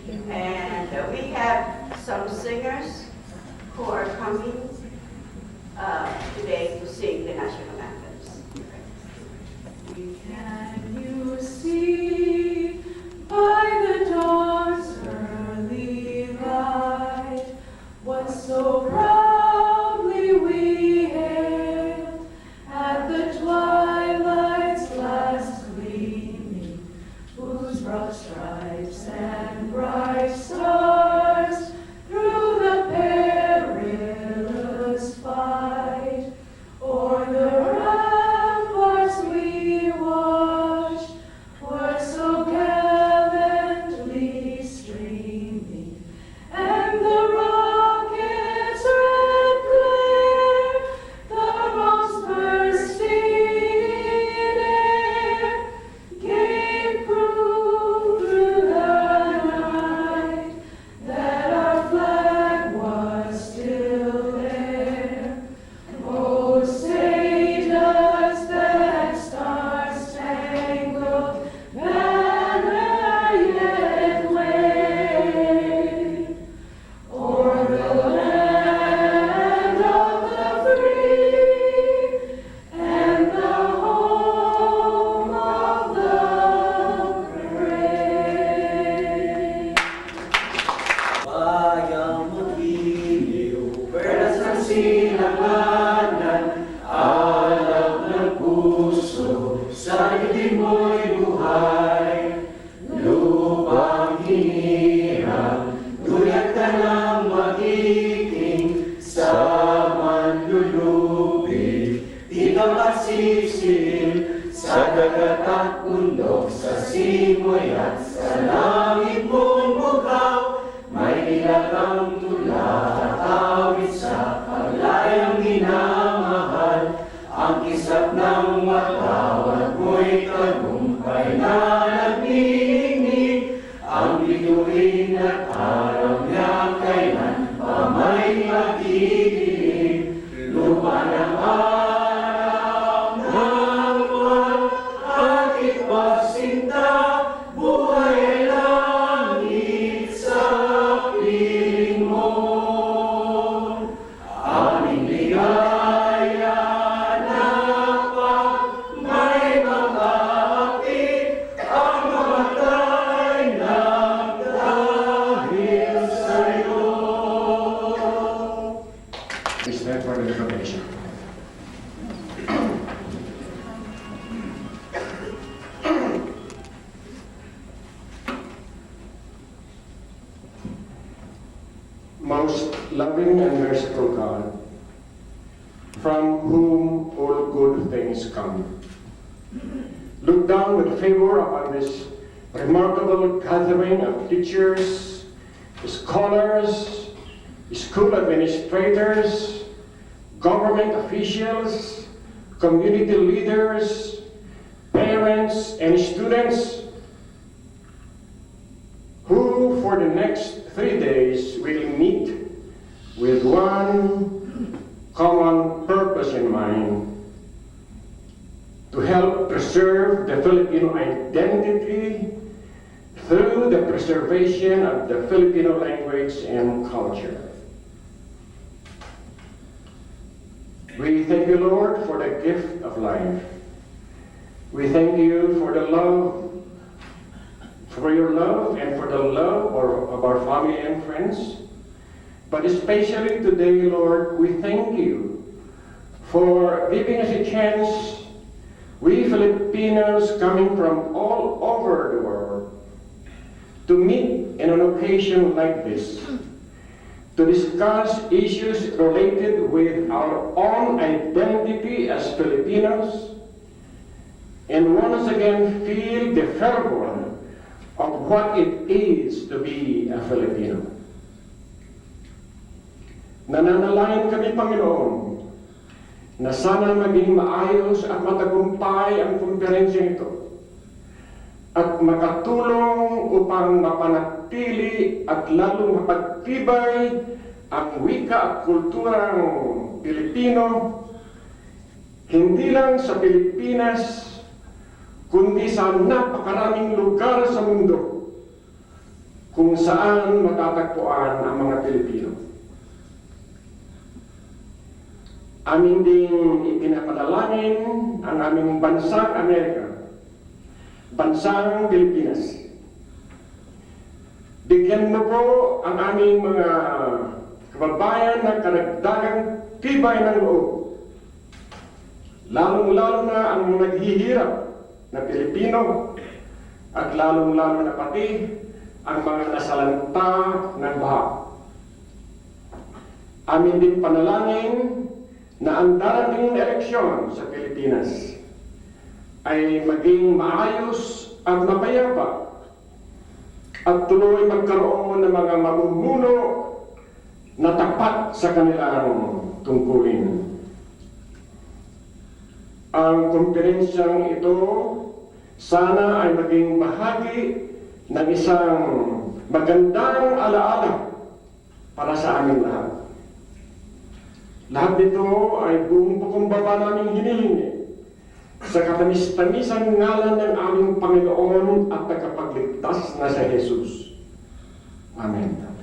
And we have some singers who are coming today to sing the national anthems. Can you see by the dawn's early light what so proudly we hailed at the twilight's last gleaming, whose broad stripes and bright stars through the perilous fight o'er the ramparts we watched were so gallantly streaming, and the rocket's red glare, the bombs bursting in air, gave proof through the night that our flag was still there. Oh, say does that star-spangled banner yet wave o'er the land of the free and the home of the brave? Bayang magiliw, perlas ng silanganan, alab ng puso, sa dibdib mo'y buhay. Lupang hinirang, duyat ka ng magiging, sa manlulubi, di ka masisil, sa dagat at bundok, sa simoy at sa langit mong bukaw. May ilagang tula at awit sa paglayang minamahal, ang kisap ng watawat mo'y tagumpay na nagninig, ang bituin at araw niya kailan pa may magdidilig. Lupa ng araw ng buwan at ipagsinta, buhay ay langit sa piling mo. Aming ligaya na pag may makaakit, ang mamatay nagdahil sa'yo. Please stand for the declaration. Most loving and merciful God, from whom all good things come, look down with favor upon this remarkable gathering of teachers, scholars, school administrators, government officials, community leaders, parents, and students who for the next 3 days will meet with one common purpose in mind: to help preserve the Filipino identity through the preservation of the Filipino language and culture. We thank you, Lord, for the gift of life. We thank you for the love, for your love and for the love of our family and friends. But especially today, Lord, we thank you for giving us a chance, we Filipinos coming from all over the world, to meet in an occasion like this, to discuss issues related with our own identity as Filipinos, and once again feel the fervor of what it is to be a Filipino. Nananalangin kami, Panginoon, na sana maging maayos at matagumpay ang kumperensya ito at makatulong upang mapanatili at lalong mapagtibay ang wika at kulturang Pilipino, hindi lang sa Pilipinas, kundi sa napakaraming lugar sa mundo kung saan matatagpuan ang mga Pilipino. Amin ding ipinapanalangin ang aming bansang Amerika, bansang Pilipinas. Bigyan mo po ang aming mga kababayan ng karagdagang tibay ng loob, lalong-lalo na ang naghihirap na Pilipino at lalong-lalo na pati ang mga nasalanta ng baha. Amin din panalangin na ang darating na eleksyon sa Pilipinas ay maging maayos at mapayapa at tuloy magkaroon ng mga mamumuno na tapat sa kanilang tungkulin. Ang komperensyang ito sana ay maging bahagi ng isang magandang alaala para sa aming lahat. Lahat nito ay buong baba naming hinihingi sa katamis-tamisang ngalan ng aming Panginoon at tagapagligtas na si Jesus. Amen.